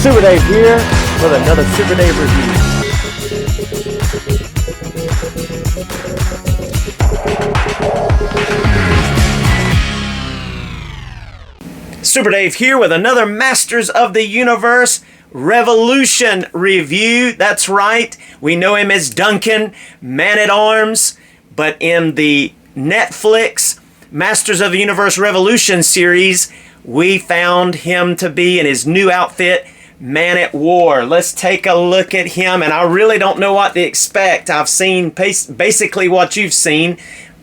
Super Dave here with another Super Dave review. Super Dave here with another Masters of the Universe Revolution review. That's right, we know him as Duncan, Man-at-Arms, but in the Netflix Masters of the Universe Revolution series, we found him to be in his new outfit, Man-at-War. Let's take a look at him, and I really don't know what to expect. I've seen basically what you've seen,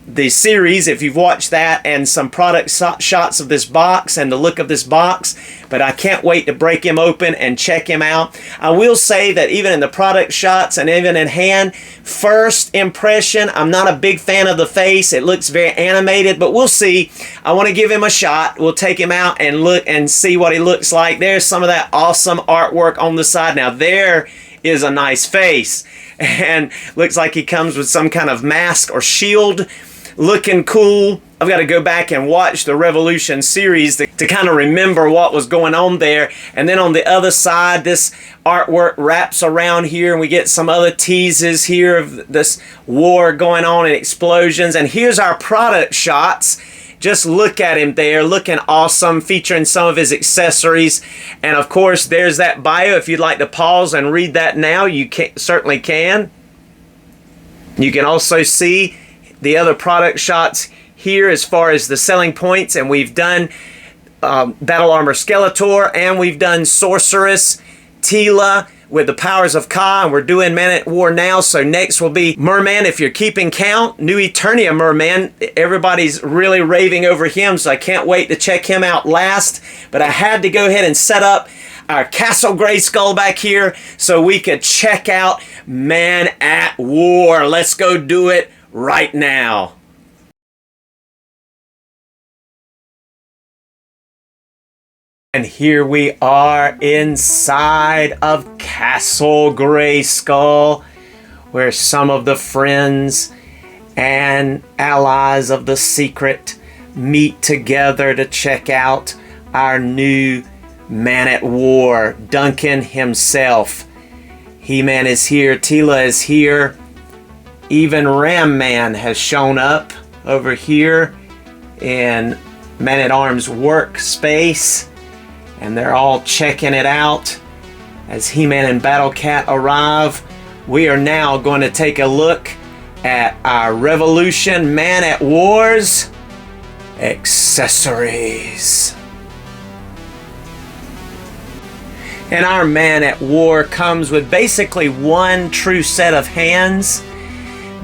the series, if you've watched that, and some product shots of this box and the look of this box, but I can't wait to break him open and check him out. I will say that even in the product shots and even in hand, first impression, I'm not a big fan of the face. It looks very animated, but we'll see. I want to give him a shot. We'll take him out and look and see what he looks like. There's some of that awesome artwork on the side. Now there is a nice face, and looks like he comes with some kind of mask or shield. Looking cool. I've got to go back and watch the Revolution series to kind of remember what was going on there. And then on the other side, this artwork wraps around here, and we get some other teases here of this war going on and explosions. And here's our product shots. Just look at him there, looking awesome, featuring some of his accessories. And of course, there's that bio. If you'd like to pause and read that now, you certainly can. You can also see the other product shots here as far as the selling points, and we've done Battle Armor Skeletor, and we've done Sorceress Teela with the powers of Ka, and we're doing Man-at-War now. So next will be Merman, if you're keeping count. New Eternia Merman. Everybody's really raving over him, so I can't wait to check him out last. But I had to go ahead and set up our Castle Grayskull back here so we could check out Man-at-War. Let's go do it right now. And here we are inside of Castle Grayskull, where some of the friends and allies of the secret meet together to check out our new Man-at-War. Duncan himself. He-Man is here, Teela is here. Even Ram Man has shown up over here in Man-at-Arms workspace, and they're all checking it out as He-Man and Battle Cat arrive. We are now going to take a look at our Revolution Man-at-War's accessories. And our Man-at-War comes with basically one true set of hands.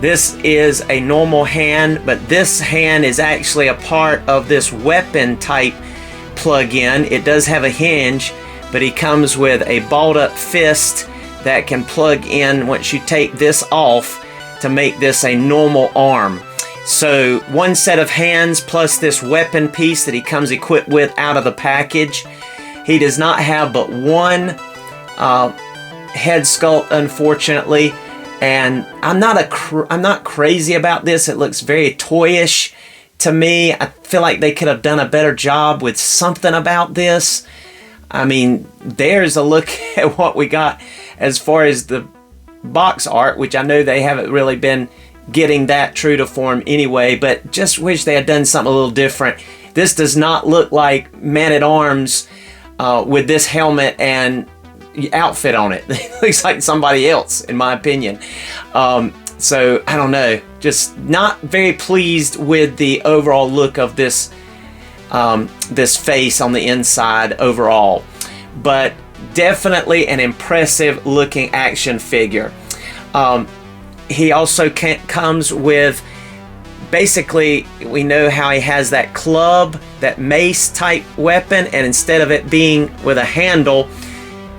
This is a normal hand, but this hand is actually a part of this weapon type plug-in. It does have a hinge, but he comes with a balled up fist that can plug in once you take this off to make this a normal arm. So one set of hands plus this weapon piece that he comes equipped with out of the package. He does not have but one head sculpt, unfortunately. And I'm not crazy about this. It looks very toyish to me. I feel like they could have done a better job with something about this. I mean, there's a look at what we got as far as the box art, which I know they haven't really been getting that true to form anyway, but just wish they had done something a little different. This does not look like Man-at-Arms with this helmet and outfit on it. It looks like somebody else, in my opinion. So I don't know, just not very pleased with the overall look of this this face on the inside overall, but definitely an impressive looking action figure. He also comes with, basically, we know how he has that club, that mace type weapon, and instead of it being with a handle,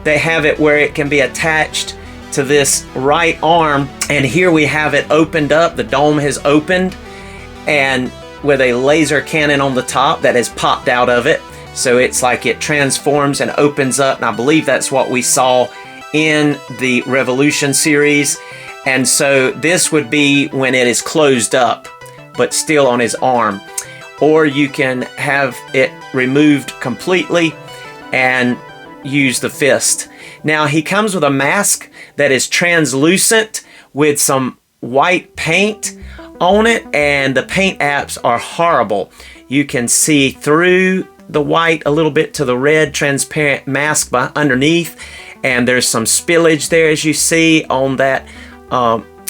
they have it where it can be attached to this right arm, and here we have it opened up. The dome has opened, and with a laser cannon on the top that has popped out of it. So it's like it transforms and opens up, and I believe that's what we saw in the Revolution series. And so this would be when it is closed up, but still on his arm. Or you can have it removed completely, and use the fist. Now he comes with a mask that is translucent with some white paint on it, and the paint apps are horrible. You can see through the white a little bit to the red transparent mask underneath, and there's some spillage there, as you see on that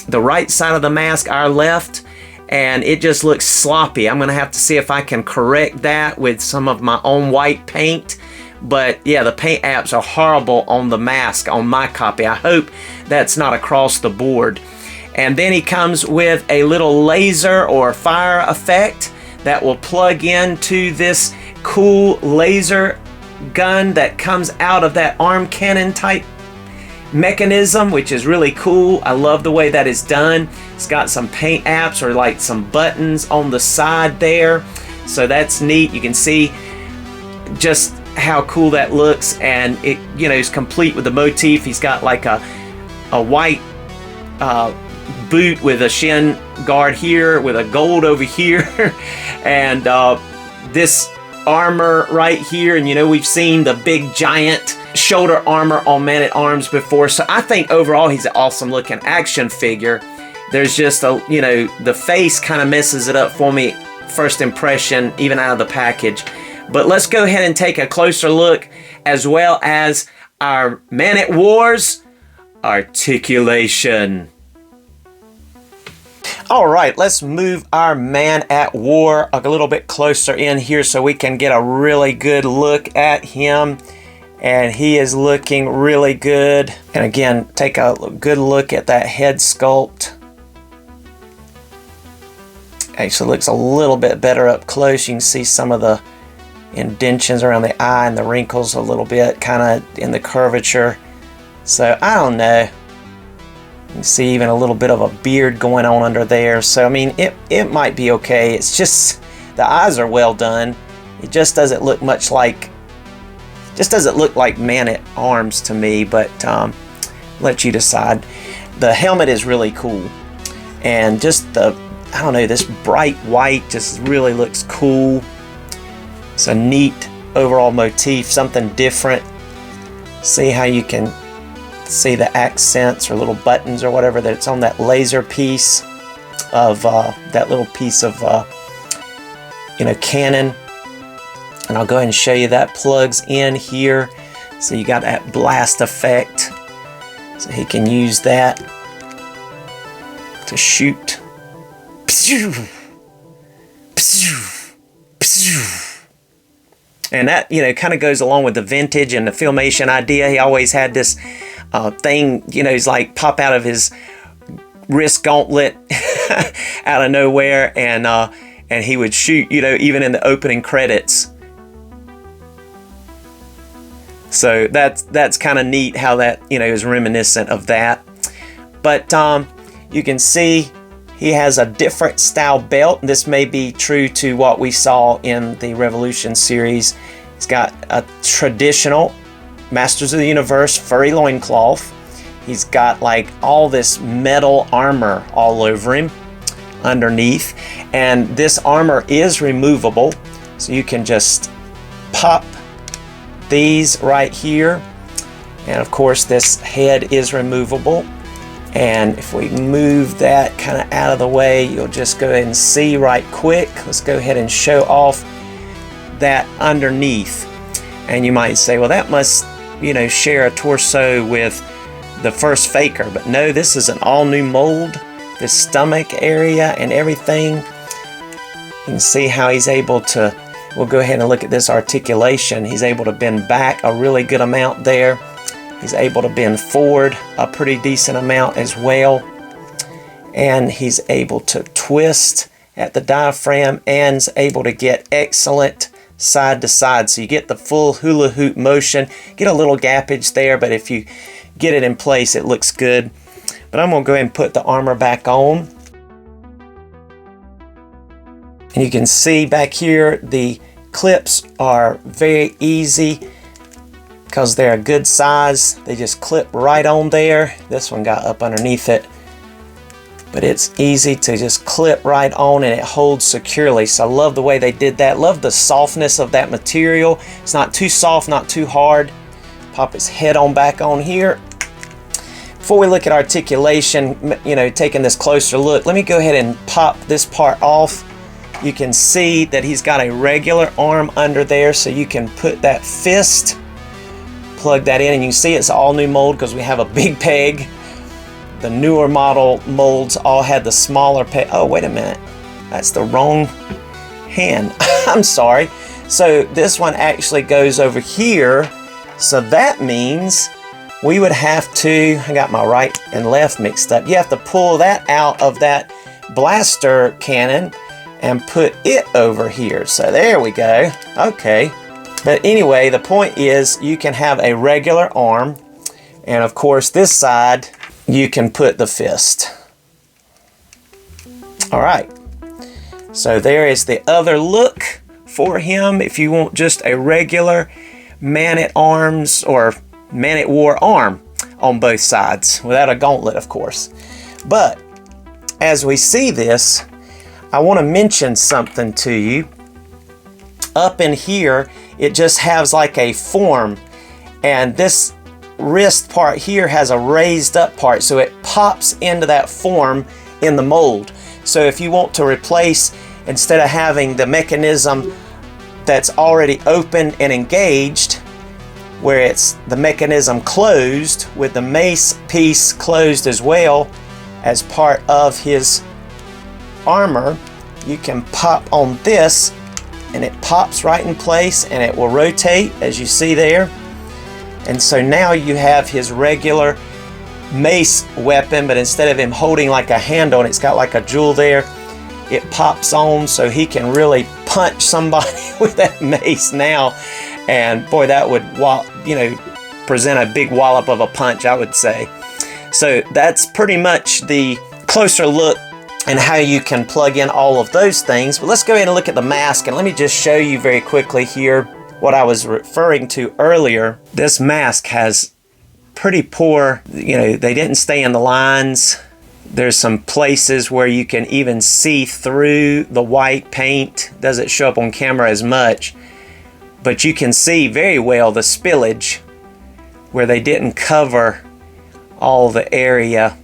the right side of the mask, our left, and it just looks sloppy. I'm gonna have to see if I can correct that with some of my own white paint. But yeah, the paint apps are horrible on the mask on my copy. I hope that's not across the board. And then he comes with a little laser or fire effect that will plug into this cool laser gun that comes out of that arm cannon type mechanism, which is really cool. I love the way that is done. It's got some paint apps or like some buttons on the side there, so that's neat. You can see just how cool that looks, and it, you know, is complete with the motif. He's got like a white boot with a shin guard here with a gold over here and this armor right here, and you know, we've seen the big giant shoulder armor on Man-at-Arms before, so I think overall he's an awesome looking action figure. There's just a, you know, the face kind of messes it up for me first impression even out of the package. But let's go ahead and take a closer look, as well as our Man-at-Wars Articulation. All right, let's move our Man-at-War a little bit closer in here so we can get a really good look at him. And he is looking really good. And again, take a good look at that head sculpt. Actually looks a little bit better up close. You can see some of the indentions around the eye and the wrinkles a little bit, kind of in the curvature. So I don't know. You can see even a little bit of a beard going on under there. So I mean, it might be okay. It's just the eyes are well done. It just doesn't look much like, Man-at-Arms to me. But let you decide. The helmet is really cool, and just I don't know, this bright white just really looks cool. It's a neat overall motif, something different. See how you can see the accents or little buttons or whatever that's on that laser piece of that little piece of cannon. And I'll go ahead and show you that plugs in here. So you got that blast effect. So he can use that to shoot. And that, kind of goes along with the vintage and the Filmation idea. He always had this thing, he's like pop out of his wrist gauntlet out of nowhere, and he would shoot, even in the opening credits. So that's kind of neat how that, is reminiscent of that. But you can see he has a different style belt. This may be true to what we saw in the Revolution series. He's got a traditional Masters of the Universe furry loincloth. He's got like all this metal armor all over him underneath. And this armor is removable. So you can just pop these right here. And of course this head is removable. And if we move that kind of out of the way, you'll just go ahead and see right quick. Let's go ahead and show off that underneath. And you might say, well, that must, share a torso with the first Faker. But no, this is an all new mold. The stomach area and everything. You can see how he's able to, we'll go ahead and look at this articulation. He's able to bend back a really good amount there. He's able to bend forward a pretty decent amount as well. And he's able to twist at the diaphragm and is able to get excellent side to side. So you get the full hula hoop motion. Get a little gappage there, but if you get it in place, it looks good. But I'm going to go ahead and put the armor back on. And you can see back here, the clips are very easy because they're a good size. They just clip right on there. This one got up underneath it. but it's easy to just clip right on and it holds securely. So I love the way they did that. Love the softness of that material. It's not too soft, not too hard. Pop his head on back on here. Before we look at articulation, you know, taking this closer look, let me go ahead and pop this part off. You can see that he's got a regular arm under there, so you can put that fist, plug that in, and you can see it's all new mold because we have a big peg. The newer model molds all had the smaller peg. Oh, wait a minute. That's the wrong hand. I'm sorry. So this one actually goes over here. So that means we would have to, I got my right and left mixed up. You have to pull that out of that blaster cannon and put it over here. So there we go. Okay. But anyway, the point is you can have a regular arm, and of course this side you can put the fist. All right. So there is the other look for him if you want just a regular man-at-arms or man-at-war arm on both sides without a gauntlet, of course. But as we see this, I want to mention something to you. Up in here, it just has like a form, and this wrist part here has a raised up part, so it pops into that form in the mold. So if you want to replace, instead of having the mechanism that's already open and engaged, where it's the mechanism closed with the mace piece closed as well as part of his armor, you can pop on this and it pops right in place and it will rotate as you see there. And so now you have his regular mace weapon, but instead of him holding like a handle and it's got like a jewel there, it pops on so he can really punch somebody with that mace now. And boy, that would, you know, present a big wallop of a punch, I would say. So that's pretty much the closer look and how you can plug in all of those things. But let's go ahead and look at the mask, and let me just show you very quickly here what I was referring to earlier. This mask has pretty poor, you know, they didn't stay in the lines. There's some places where you can even see through the white paint. Doesn't show up on camera as much, but you can see very well the spillage where they didn't cover all the area.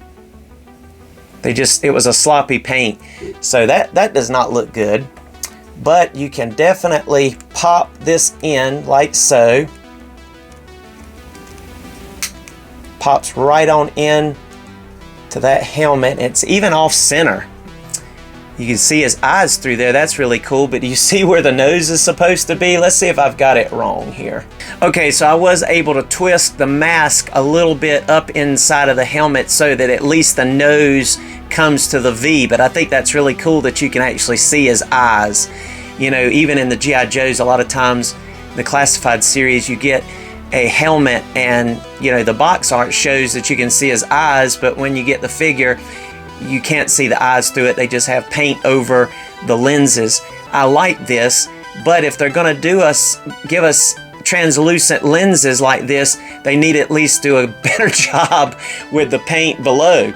It was a sloppy paint. So that does not look good. But you can definitely pop this in like so. Pops right on in to that helmet. It's even off center. You can see his eyes through there. That's really cool. But do you see where the nose is supposed to be? Let's see if I've got it wrong here. Okay, so I was able to twist the mask a little bit up inside of the helmet so that at least the nose comes to the V. But I think that's really cool that you can actually see his eyes. You know, even in the G.I. Joes, a lot of times the classified series, you get a helmet and, you know, the box art shows that you can see his eyes, but when you get the figure, you can't see the eyes through it. They just have paint over the lenses. I like this, but if they're going to give us translucent lenses like this, they need to at least do a better job with the paint below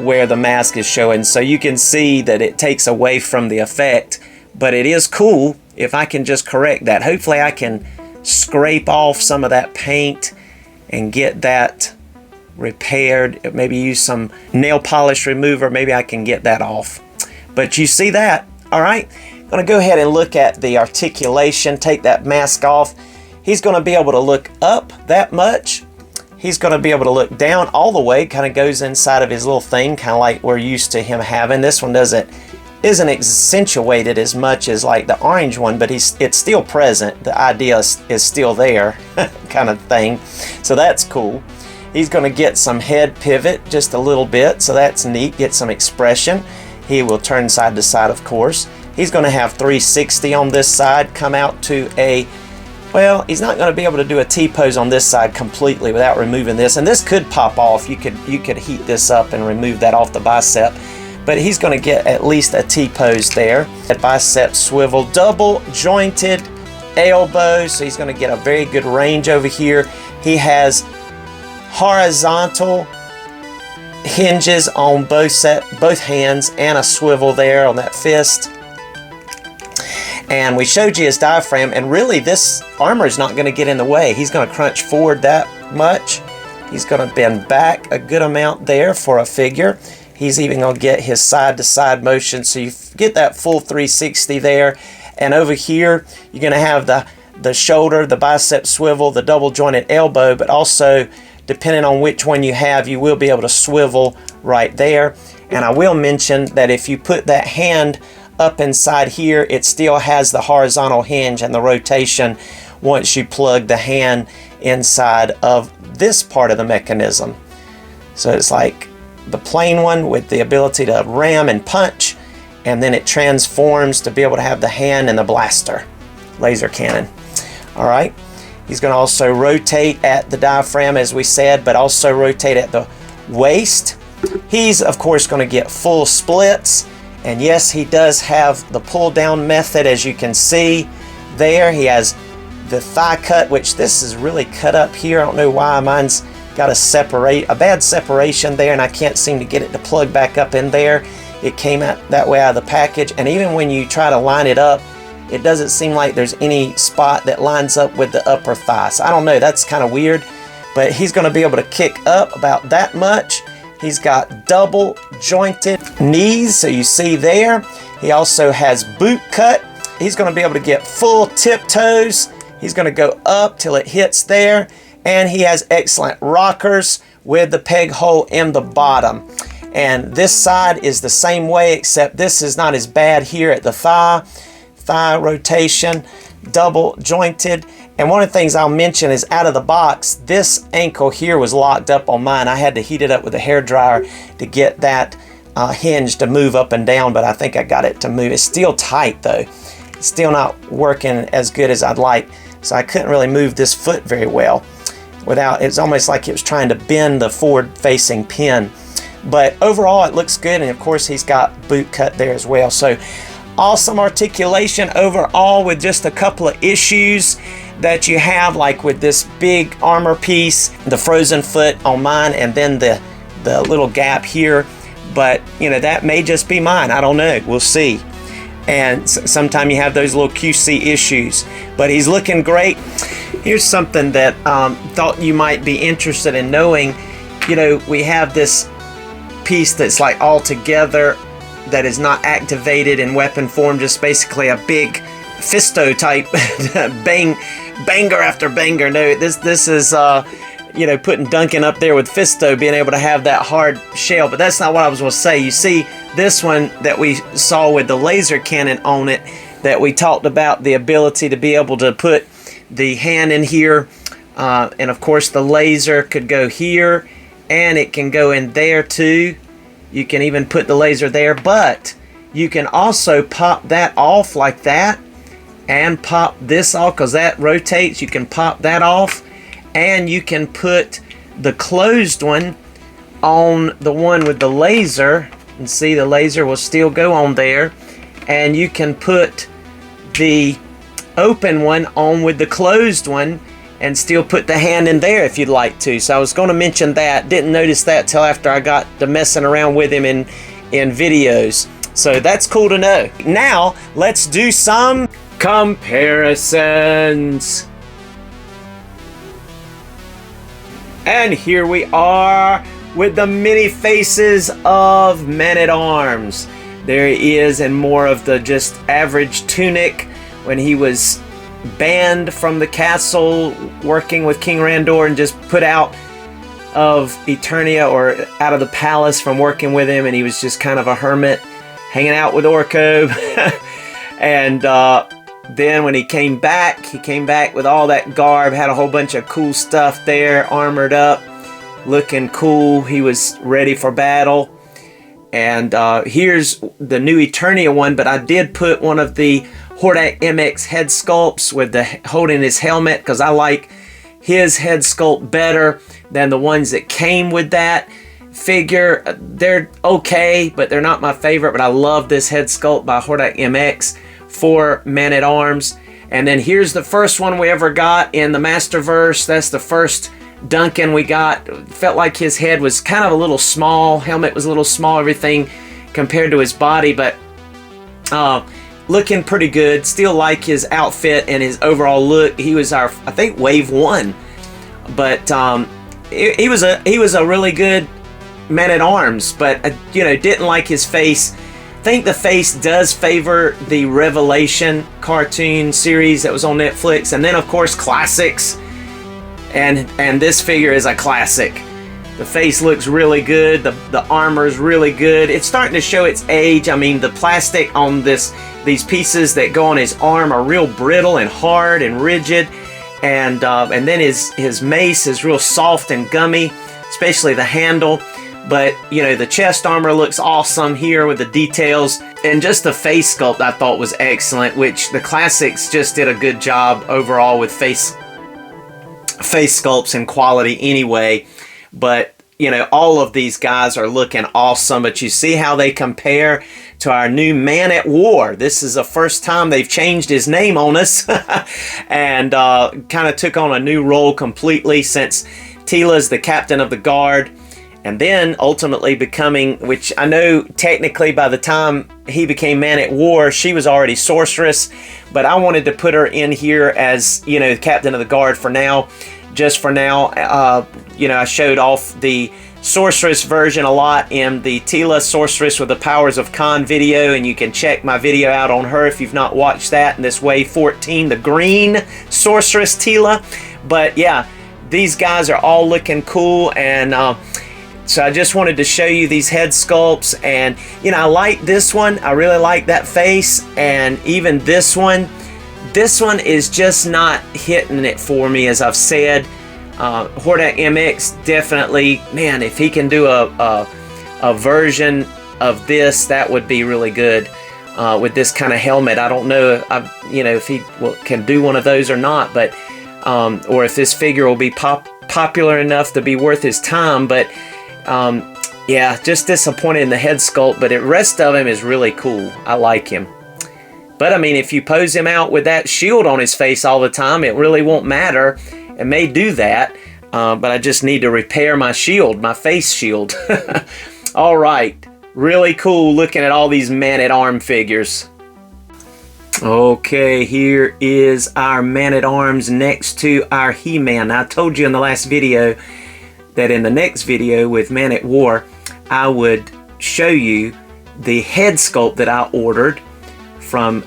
where the mask is showing, so you can see that it takes away from the effect. But it is cool if I can just correct that. Hopefully I can scrape off some of that paint and get that repaired. Maybe use some nail polish remover. Maybe I can get that off. But you see that? All right. I'm going to go ahead and look at the articulation. Take that mask off. He's going to be able to look up that much. He's going to be able to look down all the way. Kind of goes inside of his little thing, kind of like we're used to him having. This one isn't accentuated as much as like the orange one, but it's still present. The idea is still there, kind of thing. So that's cool. He's going to get some head pivot just a little bit, so that's neat. Get some expression. He will turn side to side, of course. He's going to have 360 on this side, come out to a, well, he's not going to be able to do a T-pose on this side completely without removing this. And this could pop off. You could heat this up and remove that off the bicep. But he's going to get at least a T-pose there. That bicep swivel, double jointed elbow, so he's going to get a very good range over here. He has horizontal hinges on both hands and a swivel there on that fist. And we showed you his diaphragm, and really this armor is not going to get in the way. He's going to crunch forward that much. He's going to bend back a good amount there for a figure. He's even going to get his side-to-side motion, so you get that full 360 there. And over here, you're going to have the shoulder, the bicep swivel, the double jointed elbow, but also, depending on which one you have, you will be able to swivel right there. And I will mention that if you put that hand up inside here, it still has the horizontal hinge and the rotation once you plug the hand inside of this part of the mechanism. So it's like the plain one with the ability to ram and punch, and then it transforms to be able to have the hand and the blaster laser cannon. All right, he's going to also rotate at the diaphragm, as we said, but also rotate at the waist. He's of course going to get full splits. And yes, he does have the pull down method, as you can see there. He has the thigh cut, which this is really cut up here. I don't know why mine's got a bad separation there, and I can't seem to get it to plug back up in there. It came out that way out of the package, and even when you try to line it up, it doesn't seem like there's any spot that lines up with the upper thigh. So I don't know, that's kind of weird, but he's going to be able to kick up about that much. He's got double jointed knees, so you see there. He also has boot cut. He's going to be able to get full tiptoes. He's going to go up till it hits there. And he has excellent rockers with the peg hole in the bottom. And this side is the same way, except this is not as bad here at the thigh rotation, double jointed. And one of the things I'll mention is, out of the box, this ankle here was locked up on mine. I had to heat it up with a hairdryer to get that hinge to move up and down, but I think I got it to move. It's still tight though. It's still not working as good as I'd like. So I couldn't really move this foot very well it's almost like it was trying to bend the forward facing pin. But overall it looks good, and of course he's got boot cut there as well. So awesome articulation overall, with just a couple of issues that you have, like with this big armor piece, the frozen foot on mine, and then the little gap here. But you know, that may just be mine, I don't know, we'll see. And sometimes you have those little QC issues, but he's looking great. Here's something that thought you might be interested in knowing. You know, we have this piece that's like all together, that is not activated in weapon form, just basically a big fisto type banger after banger. No, this is you know, putting Duncan up there with Fisto, being able to have that hard shell. But that's not what I was going to say. You see this one that we saw with the laser cannon on it, that we talked about the ability to be able to put the hand in here, and of course the laser could go here, and it can go in there too. You can even put the laser there, but you can also pop that off like that, and pop this off, because that rotates. You can pop that off, and you can put the closed one on the one with the laser, and see the laser will still go on there, and you can put the open one on with the closed one and still put the hand in there if you'd like to. So I was going to mention that, didn't notice that till after I got to messing around with him in videos. So that's cool to know. Now let's do some comparisons. And here we are with the mini faces of Men-at-Arms. There he is in more of the just average tunic when he was banned from the castle working with King Randor and just put out of Eternia, or out of the palace from working with him, and he was just kind of a hermit hanging out with Orko. And then when he came back with all that garb, had a whole bunch of cool stuff there, armored up, looking cool. He was ready for battle. And here's the new Eternia one, but I did put one of the Hordak MX head sculpts with the holding his helmet, because I like his head sculpt better than the ones that came with that figure. They're okay, but they're not my favorite. But I love this head sculpt by Hordak MX for Men-at-Arms. And then here's the first one we ever got in the Masterverse. That's the first Duncan we got. Felt like his head was kind of a little small. Helmet was a little small, everything compared to his body, but looking pretty good. Still like his outfit and his overall look. He was our, I think, wave 1. But he was a really good man-at-arms, but didn't like his face. I think the face does favor the Revelation cartoon series that was on Netflix, and then of course classics, and this figure is a classic. The face looks really good, the armor is really good. It's starting to show its age. I mean, the plastic on these pieces that go on his arm are real brittle and hard and rigid, and then his mace is real soft and gummy, especially the handle. But the chest armor looks awesome here with the details, and just the face sculpt I thought was excellent, which the classics just did a good job overall with face sculpts and quality anyway. But all of these guys are looking awesome. But you see how they compare to our new Man at War. This is the first time they've changed his name on us and kind of took on a new role completely, since Teela's the captain of the guard, and then ultimately becoming, which I know technically by the time he became Man at War, she was already Sorceress, but I wanted to put her in here as, captain of the guard for now, just for now. I showed off the Sorceress version a lot in the Teela Sorceress with the Powers of Khan video, and you can check my video out on her if you've not watched that, in this Wave 14, the green Sorceress Teela. But yeah, these guys are all looking cool, and so I just wanted to show you these head sculpts. And I like this one. I really like that face, and even this one. This one is just not hitting it for me, as I've said. Hordak MX definitely, man, if he can do a version of this, that would be really good with this kind of helmet. I don't know, if he can do one of those or not, but or if this figure will be popular enough to be worth his time. But yeah, just disappointed in the head sculpt, but the rest of him is really cool. I like him. But I mean, if you pose him out with that shield on his face all the time, it really won't matter. It may do that, but I just need to repair my shield, my face shield. All right, really cool looking at all these Man-at-Arm figures. Okay, here is our Man-at-Arms next to our He-Man. I told you in the last video that in the next video with Man at War, I would show you the head sculpt that I ordered from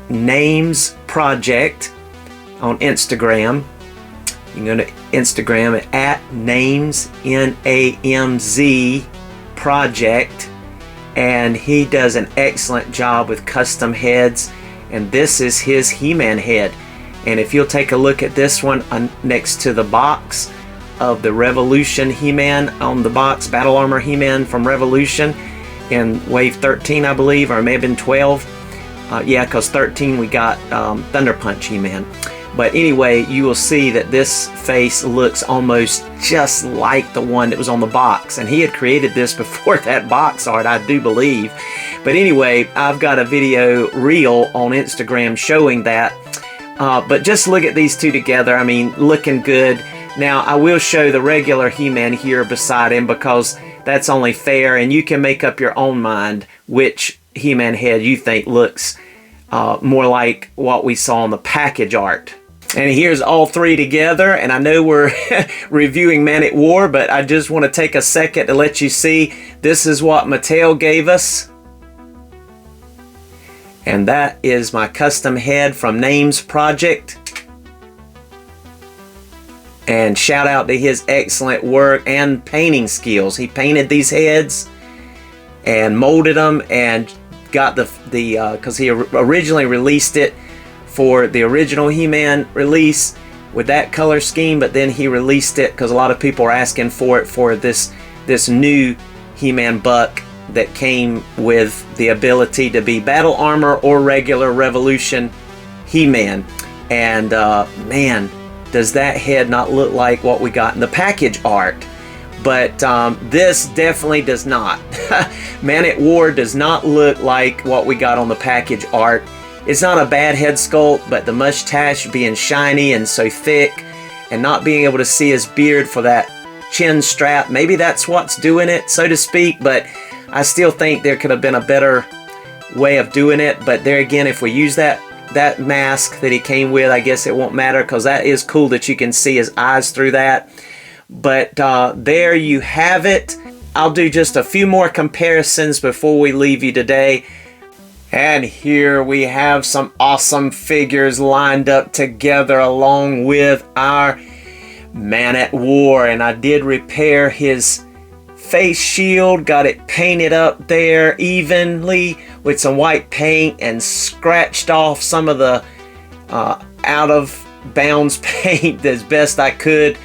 Names Project on Instagram. You can go to Instagram at Names, N-A-M-Z Project, and he does an excellent job with custom heads, and this is his He-Man head. And if you'll take a look at this one next to the box of the Revolution He-Man on the box, Battle Armor He-Man from Revolution in Wave 13, I believe, or it may have been 12. Yeah, because 13 we got Thunder Punch He-Man. But anyway, you will see that this face looks almost just like the one that was on the box. And he had created this before that box art, I do believe. But anyway, I've got a video reel on Instagram showing that. But just look at these two together. I mean, looking good. Now, I will show the regular He-Man here beside him, because that's only fair. And you can make up your own mind which He-Man head you think looks more like what we saw on the package art. And here's all three together, and I know we're reviewing Man at War, but I just want to take a second to let you see this is what Mattel gave us. And that is my custom head from Names Project. And shout out to his excellent work and painting skills. He painted these heads and molded them, and got the because he originally released it for the original He-Man release with that color scheme, but then he released it because a lot of people are asking for it for this new He-Man buck that came with the ability to be battle armor or regular Revolution He-Man. And man, does that head not look like what we got in the package art. But this definitely does not. Man at War does not look like what we got on the package art. it's not a bad head sculpt, but the mustache being shiny and so thick and not being able to see his beard for that chin strap, maybe that's what's doing it, so to speak, but I still think there could have been a better way of doing it. But there again, if we use that mask that he came with, I guess it won't matter, because that is cool that you can see his eyes through that. But there you have it. I'll do just a few more comparisons before we leave you today. And here we have some awesome figures lined up together along with our Man at War. And I did repair his face shield, got it painted up there evenly with some white paint and scratched off some of the out of bounds paint as best I could.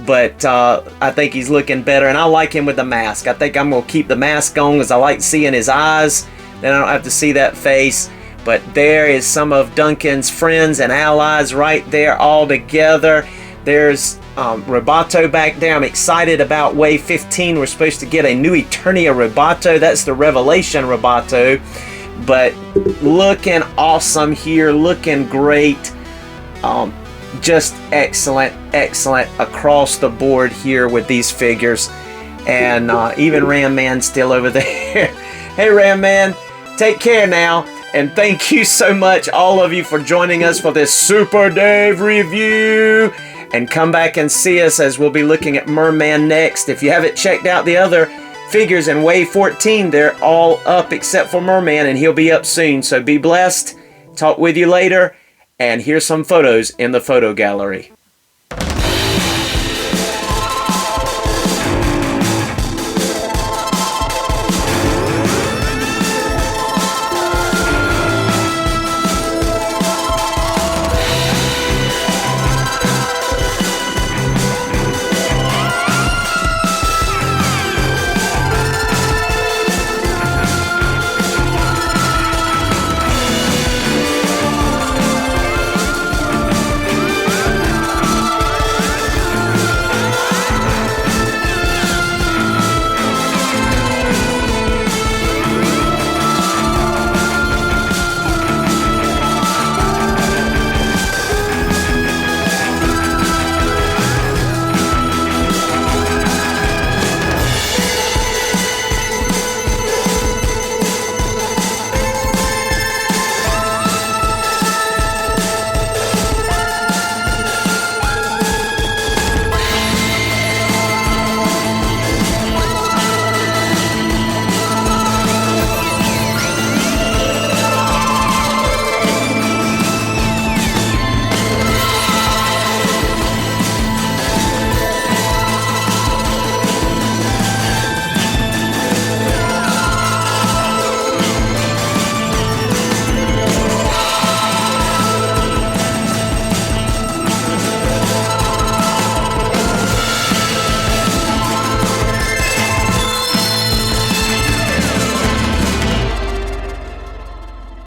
But I think he's looking better, and I like him with the mask. I think I'm going to keep the mask on because I like seeing his eyes. Then I don't have to see that face. But there is some of Duncan's friends and allies right there all together. There's Roboto back there. I'm excited about Wave 15. We're supposed to get a new Eternia Roboto. That's the Revelation Roboto. But looking awesome here. Looking great. Just excellent across the board here with these figures. And even Ram Man's still over there. Hey Ram Man, take care now. And thank you so much, all of you, for joining us for this Super Dave review. And come back and see us as we'll be looking at Merman next. If you haven't checked out the other figures in Wave 14, they're all up except for Merman, and he'll be up soon. So be blessed. Talk with you later. And here's some photos in the photo gallery.